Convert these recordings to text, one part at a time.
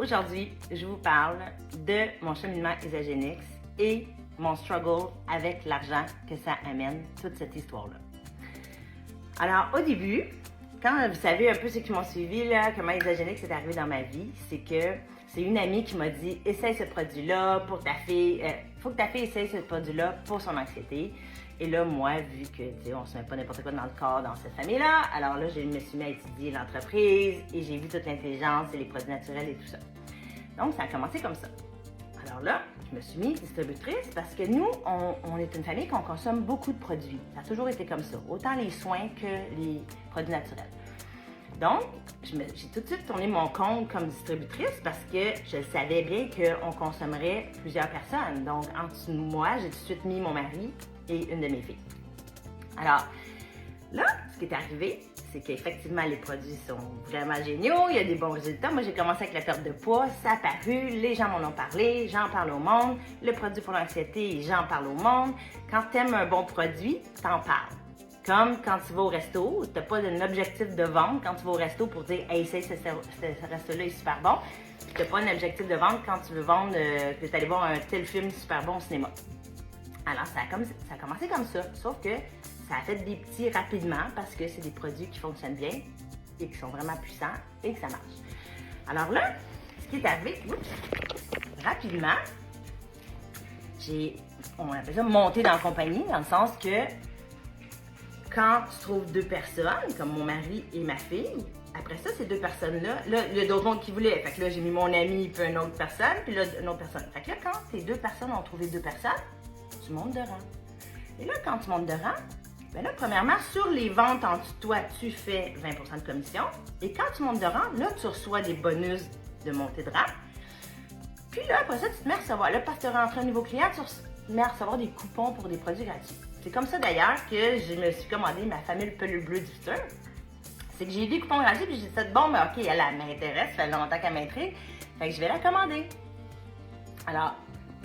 Aujourd'hui, je vous parle de mon cheminement Isagenix et mon struggle avec l'argent que ça amène, toute cette histoire-là. Alors, au début, quand vous savez un peu ceux qui m'ont suivi, là, comment Isagenix est arrivé dans ma vie, c'est que c'est une amie qui m'a dit « Essaye ce produit-là pour ta fille, faut que ta fille essaye ce produit-là pour son anxiété. » Et là, moi, vu que, tu sais, on se met pas n'importe quoi dans le corps dans cette famille-là, alors là, je me suis mis à étudier l'entreprise et j'ai vu toute l'intelligence et les produits naturels et tout ça. Donc, ça a commencé comme ça. Alors là, je me suis mis distributrice parce que nous, on est une famille qu'on consomme beaucoup de produits. Ça a toujours été comme ça, autant les soins que les produits naturels. Donc, j'ai tout de suite tourné mon compte comme distributrice parce que je savais bien qu'on consommerait plusieurs personnes. Donc, en dessous de moi, j'ai tout de suite mis mon mari et une de mes filles. Alors, là, ce qui est arrivé, c'est qu'effectivement, les produits sont vraiment géniaux, il y a des bons résultats. Moi, j'ai commencé avec la perte de poids, ça a paru, les gens m'en ont parlé, j'en parle au monde. Le produit pour l'anxiété, j'en parle au monde. Quand tu aimes un bon produit, t'en parles. Comme quand tu vas au resto, tu n'as pas un objectif de vente quand tu vas au resto pour dire « Hey, ce resto-là est super bon ». Tu n'as pas un objectif de vente quand tu veux vendre que tu es allé voir un tel film super bon au cinéma. Alors, ça a commencé comme ça, sauf que ça a fait des petits rapidement parce que c'est des produits qui fonctionnent bien et qui sont vraiment puissants et que ça marche. Alors là, ce qui est arrivé, rapidement, on appelle ça monter dans la compagnie, dans le sens que quand tu trouves deux personnes, comme mon mari et ma fille, après ça, ces deux personnes-là, là, il y a d'autres mondes qui voulaient. Fait que là, j'ai mis mon ami puis une autre personne, puis là, une autre personne. Fait que là, quand ces deux personnes ont trouvé deux personnes, tu montes de rang. Et là, quand tu montes de rang, bien là, premièrement, sur les ventes en dessous de toi, tu fais 20% de commission. Et quand tu montes de rang, là, tu reçois des bonus de montée de rang. Puis là, après ça, tu te mets à recevoir. Là, parce que tu rentres un nouveau client, tu te mets à recevoir des coupons pour des produits gratuits. C'est comme ça, d'ailleurs, que je me suis commandé ma fameuse pelule bleue du futur. C'est que j'ai vu des coupons gratuits, puis j'ai dit, bon, mais OK, elle m'intéresse, ça fait longtemps qu'elle m'intrigue. Fait que je vais la commander. Alors,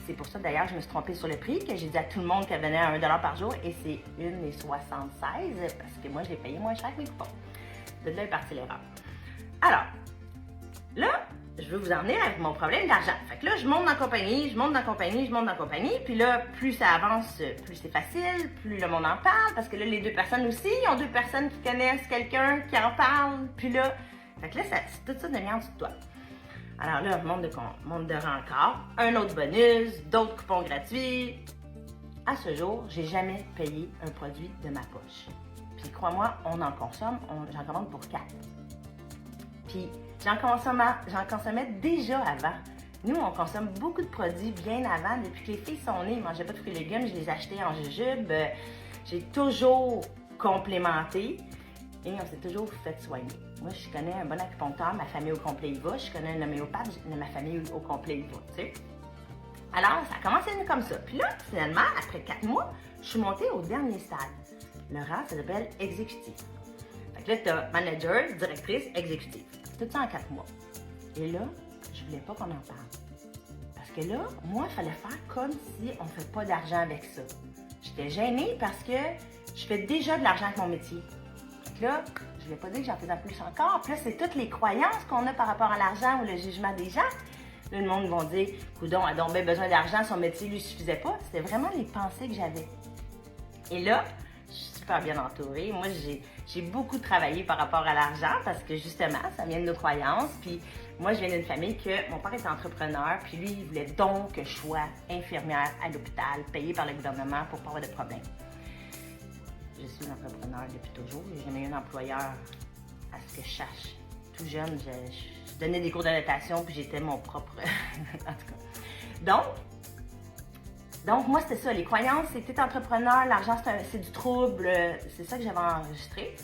c'est pour ça, d'ailleurs, je me suis trompée sur le prix, que j'ai dit à tout le monde qu'elle venait à 1$ par jour, et c'est 1,76$, parce que moi, j'ai payé moins cher que mes coupons. De là est partie l'erreur. Alors, là, je veux vous emmener avec mon problème d'argent. Fait que là, je monte dans la compagnie, puis là, plus ça avance, plus c'est facile, plus le monde en parle, parce que là, les deux personnes aussi, ils ont deux personnes qui connaissent quelqu'un qui en parle, puis là, fait que là, tout ça devient en dessous de toi. Alors là, monte de rang encore, un autre bonus, d'autres coupons gratuits. À ce jour, j'ai jamais payé un produit de ma poche. Puis crois-moi, on en consomme, j'en commande pour 4. Puis j'en consommais déjà avant. Nous, on consomme beaucoup de produits bien avant. Depuis que les filles sont nées, ils ne mangeaient pas de fruits et légumes, je les achetais en jujube. J'ai toujours complémenté. Et on s'est toujours fait soigner. Moi, je connais un bon acupuncteur, ma famille au complet y va. Je connais un homéopathe, ma famille au complet y va, tu sais. Alors, ça a commencé comme ça. Puis là, finalement, après 4 mois, je suis montée au dernier stade. Le rang, ça s'appelle exécutif. Fait que là, tu as manager, directrice, exécutive. Tout ça en 4 mois. Et là, je voulais pas qu'on en parle. Parce que là, moi, il fallait faire comme si on ne fait pas d'argent avec ça. J'étais gênée parce que je fais déjà de l'argent avec mon métier. Là, je ne voulais pas dire que j'en faisais plus encore. Puis là, c'est toutes les croyances qu'on a par rapport à l'argent ou le jugement des gens. Là, le monde va dire, coudonc, elle a donc bien besoin d'argent, son métier ne lui suffisait pas. C'était vraiment les pensées que j'avais. Et là, je suis super bien entourée. Moi, j'ai beaucoup travaillé par rapport à l'argent parce que justement, ça vient de nos croyances. Puis moi, je viens d'une famille que mon père était entrepreneur. Puis lui, il voulait donc que je sois infirmière à l'hôpital, payée par le gouvernement pour pas avoir de problème. Je suis une entrepreneur depuis toujours. J'ai jamais eu un employeur à ce que je sache. Tout jeune, je donnais des cours de natation puis j'étais mon propre... en tout cas. Donc moi, c'était ça. Les croyances, c'était entrepreneur, l'argent, c'est du trouble. C'est ça que j'avais enregistré.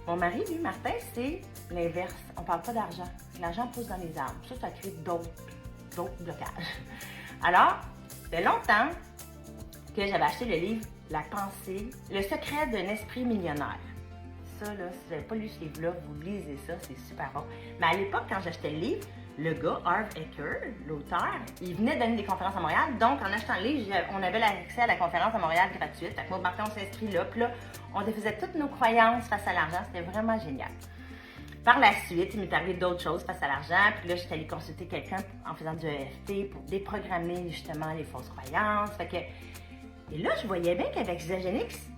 Mon mari, lui, Martin, c'est l'inverse. On parle pas d'argent. L'argent pousse dans les arbres. Ça crée d'autres blocages. Alors, ça fait longtemps que j'avais acheté le livre La pensée, le secret d'un esprit millionnaire. Ça, là, si vous n'avez pas lu ce livre-là, vous lisez ça, c'est super bon. Mais à l'époque, quand j'achetais le livre, le gars, Harv Eker, l'auteur, il venait donner des conférences à Montréal. Donc, en achetant le livre, on avait l'accès à la conférence à Montréal gratuite. Fait que moi, Martin, on s'inscrit là. Puis là, on défaisait toutes nos croyances face à l'argent. C'était vraiment génial. Par la suite, il m'est arrivé d'autres choses face à l'argent. Puis là, j'étais allée consulter quelqu'un en faisant du EFT pour déprogrammer justement les fausses croyances. Fait que... Et là, je voyais bien qu'avec Isagenix,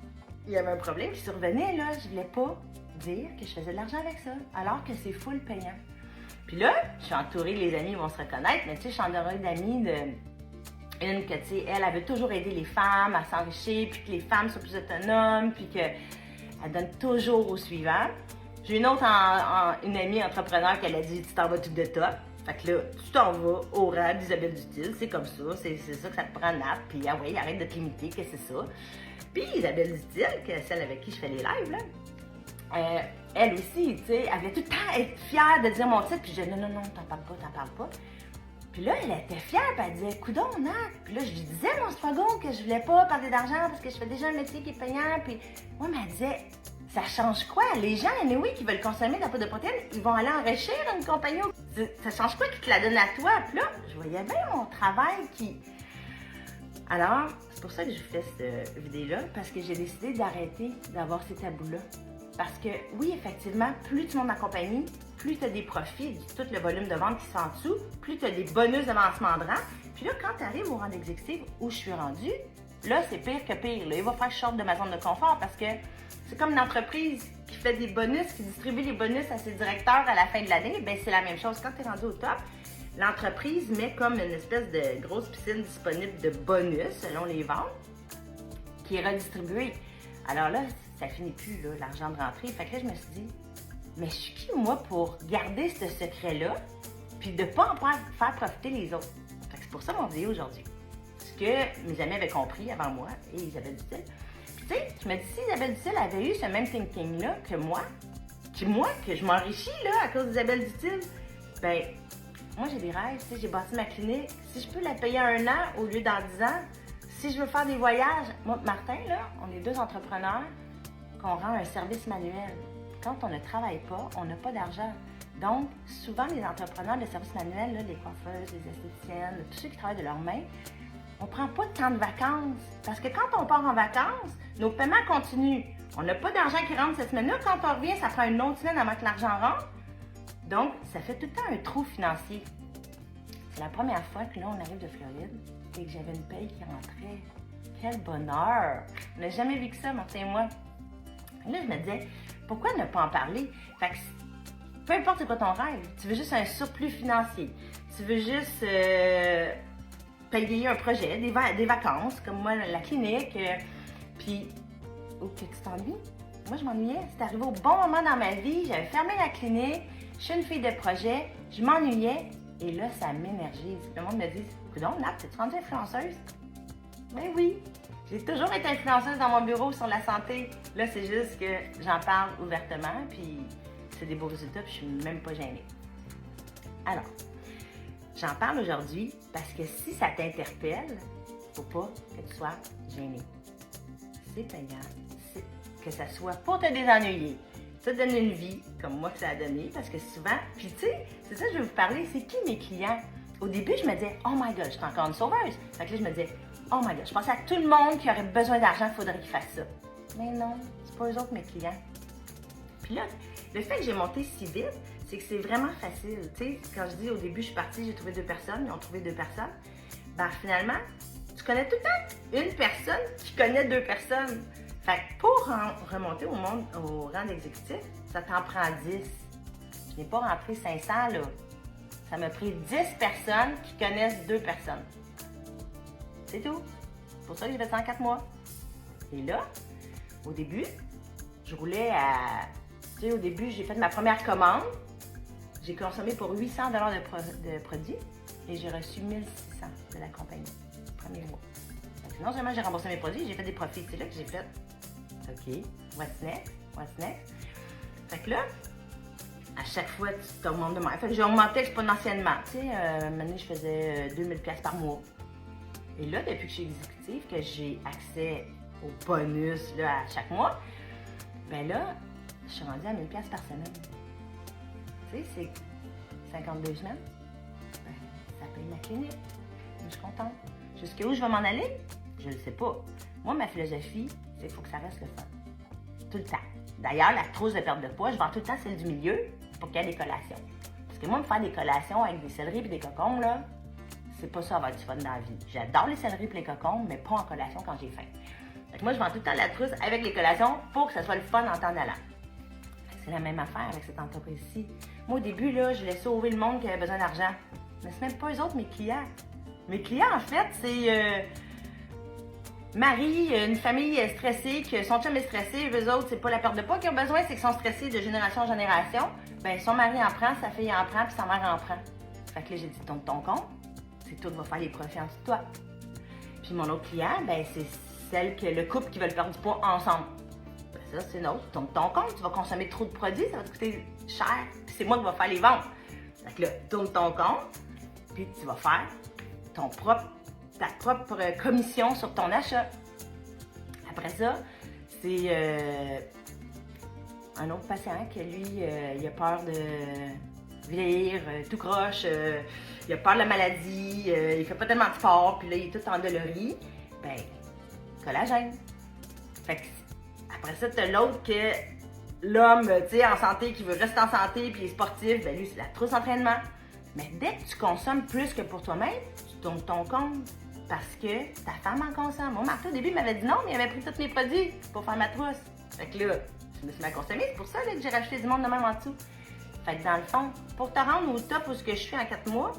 il y avait un problème qui survenait. Là. Je voulais pas dire que je faisais de l'argent avec ça, alors que c'est full payant. Puis là, je suis entourée, les amis vont se reconnaître, mais tu sais, je suis entourée d'amis une que, tu sais, elle veut toujours aider les femmes à s'enrichir, puis que les femmes soient plus autonomes, puis qu'elle donne toujours au suivant. J'ai une autre, une amie entrepreneur qui a dit « Tu t'en vas tout de top ». Fait que là, tu t'en vas au rang d'Isabelle Dutil, c'est comme ça, c'est ça que ça te prend, Nat. Puis ah oui, arrête de te limiter, que c'est ça. Puis Isabelle Dutil, celle avec qui je fais les lives, là, elle aussi, tu sais, elle voulait tout le temps être fière de dire mon titre. Puis je disais non, t'en parles pas. Puis là, elle était fière, puis elle disait, coudonc, Nat. Puis là, je lui disais mon slogan que je voulais pas parler d'argent parce que je fais déjà un métier qui est payant. Puis moi, elle me disait, ça change quoi? Les gens, anyway, qui veulent consommer de la poudre de protéines, ils vont aller enrichir une compagnie. Ça change quoi qu'ils te la donnent à toi? Puis là, je voyais bien mon travail qui... Alors, c'est pour ça que je fais cette vidéo-là, parce que j'ai décidé d'arrêter d'avoir ces tabous-là. Parce que, oui, effectivement, plus tu montes ma compagnie, plus tu as des profits, tout le volume de vente qui s'en dessous, plus tu as des bonus d'avancement de rang. Puis là, quand tu arrives au rang d'exécutif où je suis rendue, là, c'est pire que pire. Là. Il va falloir que je sorte de ma zone de confort parce que c'est comme une entreprise qui fait des bonus, qui distribue les bonus à ses directeurs à la fin de l'année. Bien, c'est la même chose. Quand tu es rendu au top, l'entreprise met comme une espèce de grosse piscine disponible de bonus selon les ventes qui est redistribuée. Alors là, ça finit plus, là, l'argent de rentrée. Fait que là, je me suis dit, mais je suis qui, moi, pour garder ce secret-là, puis de ne pas en faire profiter les autres? Fait que c'est pour ça mon vidéo aujourd'hui. Ce que mes amis avaient compris avant moi, et Isabelle Dutil. Puis tu sais, je me dis, si Isabelle Dutil avait eu ce même thinking-là que moi, que je m'enrichis, là, à cause d'Isabelle Dutil, ben, moi, j'ai des rêves, tu sais, j'ai bâti ma clinique. Si je peux la payer 1 an au lieu dans 10 ans, si je veux faire des voyages, moi, Martin, là, on est 2 entrepreneurs qu'on rend un service manuel. Quand on ne travaille pas, on n'a pas d'argent. Donc, souvent, les entrepreneurs de services manuels, là, les coiffeuses, les esthéticiennes, tous ceux qui travaillent de leurs mains, on ne prend pas de temps de vacances. Parce que quand on part en vacances, nos paiements continuent. On n'a pas d'argent qui rentre cette semaine-là. Quand on revient, ça prend une autre semaine avant que l'argent rentre. Donc, ça fait tout le temps un trou financier. C'est la première fois que là, on arrive de Floride et que j'avais une paye qui rentrait. Quel bonheur! On n'a jamais vécu ça, Martin et moi. Et là, je me disais, pourquoi ne pas en parler? Fait que, peu importe c'est quoi ton rêve, tu veux juste un surplus financier. Tu veux juste payer un projet, des vacances, comme moi, la clinique. Puis, oh, que tu t'ennuies? Moi, je m'ennuyais. C'est arrivé au bon moment dans ma vie. J'avais fermé la clinique. Je suis une fille de projet. Je m'ennuyais. Et là, ça m'énergise. Le monde me dit, coudonc, Nat, t'es-tu rendue influenceuse? Ben oui. J'ai toujours été influenceuse dans mon bureau sur la santé. Là, c'est juste que j'en parle ouvertement, puis c'est des beaux résultats, puis je suis même pas gênée. Alors, j'en parle aujourd'hui parce que si ça t'interpelle, faut pas que tu sois gênée. C'est payant, que ça soit pour te désennuyer, te donner une vie comme moi que ça a donné, parce que souvent, puis tu sais, c'est ça que je vais vous parler, c'est qui mes clients? Au début, je me disais, oh my god, je suis encore une sauveuse. Fait que là, je me disais, oh my god, je pensais à tout le monde qui aurait besoin d'argent, il faudrait qu'il fasse ça. Mais non, c'est pas eux autres mes clients. Puis là, le fait que j'ai monté si vite, c'est que c'est vraiment facile. Tu sais, quand je dis au début, je suis partie, j'ai trouvé 2 personnes, ils ont trouvé 2 personnes. Ben finalement, tu connais tout le temps une personne qui connaît 2 personnes. Fait que pour remonter au rang d'exécutif, ça t'en prend 10. Je n'ai pas rentré 500, là. Ça m'a pris 10 personnes qui connaissent 2 personnes. C'est tout. C'est pour ça que j'ai fait ça en 4 mois. Et là, au début, je roulais à... Tu sais, au début, j'ai fait ma première commande. J'ai consommé pour 800 $ de produits et j'ai reçu 1600 de la compagnie. Premier mois. Donc, non seulement j'ai remboursé mes produits, j'ai fait des profits. C'est là que j'ai fait, OK, what's next? What's next? Fait que là, à chaque fois, tu t'augmentes de moins. Fait que j'ai augmenté exponentiellement. Tu sais, maintenant, je faisais 2000 $ par mois. Et là, depuis que je suis exécutive, que j'ai accès aux bonus là, à chaque mois, ben là, je suis rendue à 1000 $ par semaine. Tu sais, c'est 52 semaines. Ben, ça paye ma clinique. Je suis contente. Jusqu'à où je vais m'en aller? Je ne le sais pas. Moi, ma philosophie, c'est qu'il faut que ça reste le fun. Tout le temps. D'ailleurs, l'arthrose de perte de poids, je vends tout le temps celle du milieu. C'est faut qu'il y ait des collations. Parce que moi, me faire des collations avec des céleris et des cocombes, là, c'est pas ça avoir du fun dans la vie. J'adore les céleris et les cocombes, mais pas en collation quand j'ai faim. Fait que moi, je vends tout le temps la trousse avec les collations pour que ça soit le fun en temps allant. C'est la même affaire avec cette entreprise-ci. Moi, au début, là, je voulais sauver le monde qui avait besoin d'argent. Mais c'est même pas eux autres, mes clients. Mes clients, en fait, c'est Marie, une famille stressée, que son chum est stressé. Eux autres, c'est pas la perte de poids qu'ils ont besoin, c'est qu'ils sont stressés de génération en génération. Ben, son mari en prend, sa fille en prend, puis sa mère en prend. Fait que là, j'ai dit, tourne ton compte. C'est toi qui vas faire les profits en dessous de toi. Puis mon autre client, ben, c'est celle que le couple qui veut perdre du poids ensemble. Ben, ça, c'est notre. Tourne ton compte, tu vas consommer trop de produits, ça va te coûter cher. Puis c'est moi qui vais faire les ventes. Fait que là, tourne ton compte, puis tu vas faire ta propre commission sur ton achat. Après ça, c'est un autre patient que lui, il a peur de vieillir, tout croche, il a peur de la maladie, il fait pas tellement de sport, puis là, il est tout endolori. Ben, collagène. Fait que, après ça, t'as l'autre que l'homme, tu sais, en santé, qui veut rester en santé, puis il est sportif, ben lui, c'est la trousse entraînement. Mais dès que tu consommes plus que pour toi-même, tu tournes ton compte parce que ta femme en consomme. Moi, Martha, au début, m'avait dit non, mais il avait pris tous mes produits pour faire ma trousse. Fait que là, je me suis mis à consommer. C'est pour ça là, que j'ai rajouté du monde de même en dessous. Fait que dans le fond, pour te rendre au top où ce que je suis en 4 mois,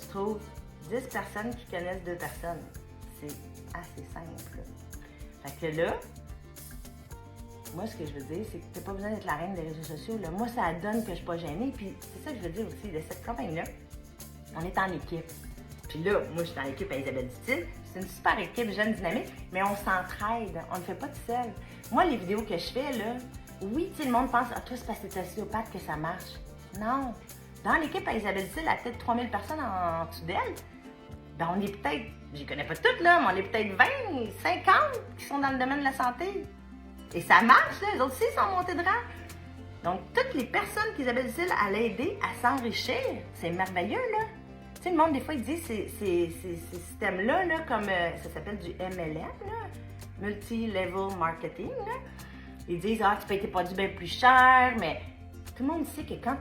tu trouves 10 personnes qui connaissent 2 personnes. C'est assez simple. Fait que là, moi, ce que je veux dire, c'est que tu n'as pas besoin d'être la reine des réseaux sociaux. Là. Moi, ça donne que je ne suis pas gênée. Puis c'est ça que je veux dire aussi de cette campagne-là. On est en équipe. Puis là, moi, je suis dans l'équipe à Isabelle Dutil. C'est une super équipe jeune, dynamique, mais on s'entraide. On ne le fait pas tout seul. Moi, les vidéos que je fais, là, oui, tu sais, le monde pense, ah, toi, c'est parce que t'es ostéopathe que ça marche. Non. Dans l'équipe à Isabelle Dutil, il y a peut-être 3000 personnes en dessous d'elle. Ben, on est peut-être, je les connais pas toutes, là, mais on est peut-être 20, 50 qui sont dans le domaine de la santé. Et ça marche, là. Les autres aussi sont montés de rang. Donc, toutes les personnes qu'Isabelle Dutil a aidé à s'enrichir, c'est merveilleux, là. Tu sais, le monde, des fois, il dit ces systèmes-là, là, comme ça s'appelle du MLM, là, Multi-Level Marketing, là. Ils disent, ah, tu payes tes produits bien plus cher, mais tout le monde sait que quand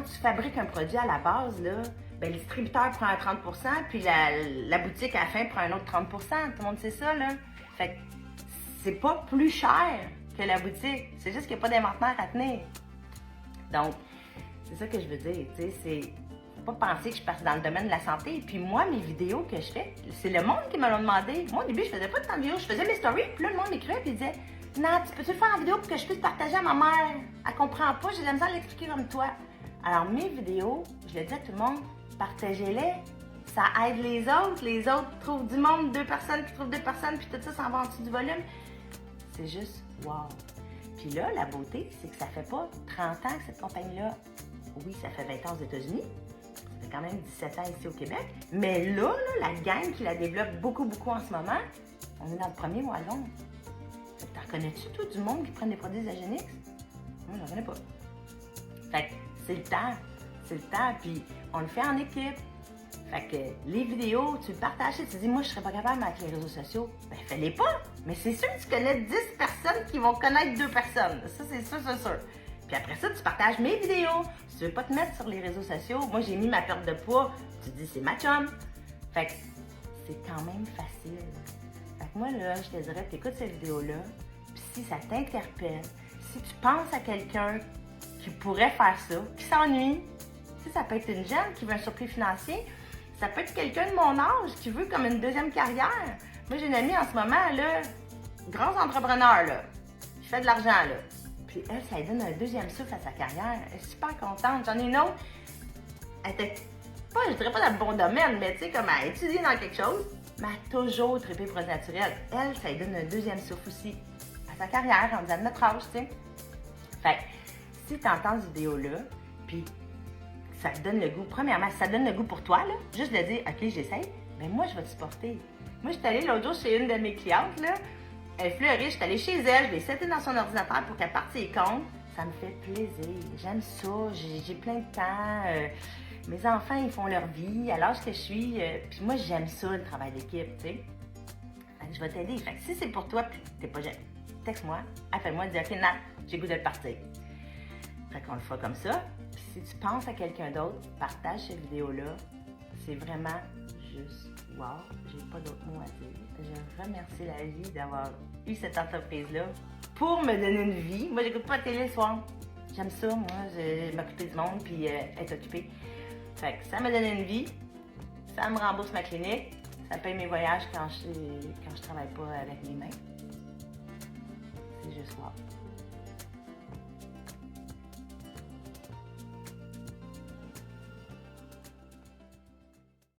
tu fabriques un produit à la base, là, ben, le distributeur prend un 30%, puis la boutique, à la fin, prend un autre 30%. Tout le monde sait ça, là. Fait que c'est pas plus cher que la boutique. C'est juste qu'il n'y a pas d'inventaire à tenir. Donc, c'est ça que je veux dire, tu sais, c'est... Faut pas penser que je passe dans le domaine de la santé. Et puis moi, mes vidéos que je fais, c'est le monde qui me l'a demandé. Moi, au début, je faisais pas tant de vidéos. Je faisais mes stories, puis là, le monde m'écrivait, puis il disait, non, tu peux-tu le faire en vidéo pour que je puisse partager à ma mère? Elle comprend pas, j'ai de la misère à l'expliquer comme toi. Alors, mes vidéos, je le dis à tout le monde, partagez-les. Ça aide les autres. Les autres trouvent du monde, 2 personnes qui trouvent 2 personnes, puis tout ça s'en va en dessous du volume. C'est juste wow. Puis là, la beauté, c'est que ça fait pas 30 ans que cette compagnie-là, oui, ça fait 20 ans aux États-Unis, ça fait quand même 17 ans ici au Québec, mais là, la gang qui la développe beaucoup, beaucoup en ce moment, on est dans le premier mois long. T'en connais-tu, toi, du monde qui prend des produits Zagenix? Moi, j'en connais pas. Fait que c'est le temps. C'est le temps, puis on le fait en équipe. Fait que les vidéos, tu le partages, tu te dis, moi, je serais pas capable avec les réseaux sociaux. Ben, fais-les pas. Mais c'est sûr que tu connais 10 personnes qui vont connaître 2 personnes. Ça, c'est sûr, c'est sûr. Puis après ça, tu partages mes vidéos. Si tu veux pas te mettre sur les réseaux sociaux, moi, j'ai mis ma perte de poids. Tu te dis, c'est ma chum. Fait que c'est quand même facile. Fait que moi, là, je te dirais, t'écoutes cette vidéo-là, puis si ça t'interpelle, si tu penses à quelqu'un qui pourrait faire ça, qui s'ennuie, tu sais, ça peut être une jeune qui veut un surplus financier, ça peut être quelqu'un de mon âge qui veut comme une deuxième carrière. Moi, j'ai une amie en ce moment, là, grand entrepreneur, là, qui fait de l'argent, là. Puis elle, ça lui donne un deuxième souffle à sa carrière. Elle est super contente. J'en ai une autre, elle était pas, je dirais pas dans le bon domaine, mais tu sais, comme elle a étudié dans quelque chose, mais elle a toujours trippé produits naturels. Elle, ça lui donne un deuxième souffle aussi à sa carrière, en disant de notre âge, tu sais. Fait que, si tu entends cette vidéo-là, puis ça te donne le goût, premièrement, si ça te donne le goût pour toi, là, juste de dire, OK, j'essaye, bien moi, je vais te supporter. Moi, je suis allée l'autre jour chez une de mes clientes, là, elle fleurit, je suis allée chez elle, je l'ai setée dans son ordinateur pour qu'elle parte ses comptes. Ça me fait plaisir, j'aime ça, j'ai plein de temps, mes enfants, ils font leur vie, à l'âge que je suis, puis moi, j'aime ça, le travail d'équipe, tu sais. Fait que je vais t'aider. Fait que si c'est pour toi, puis t'es pas gêné, texte-moi, appelle-moi, dis, OK, Nat, j'ai le goût de le partir. Fait qu'on le fait comme ça. Puis si tu penses à quelqu'un d'autre, partage cette vidéo-là. C'est vraiment juste wow. J'ai pas d'autres mots à dire. Je remercie la vie d'avoir eu cette entreprise-là pour me donner une vie. Moi, j'écoute pas la télé le soir. J'aime ça, moi, m'occuper du monde puis être occupée. Fait que ça m'a donné une vie. Ça me rembourse ma clinique. Ça paye mes voyages quand je travaille pas avec mes mains. C'est juste wow.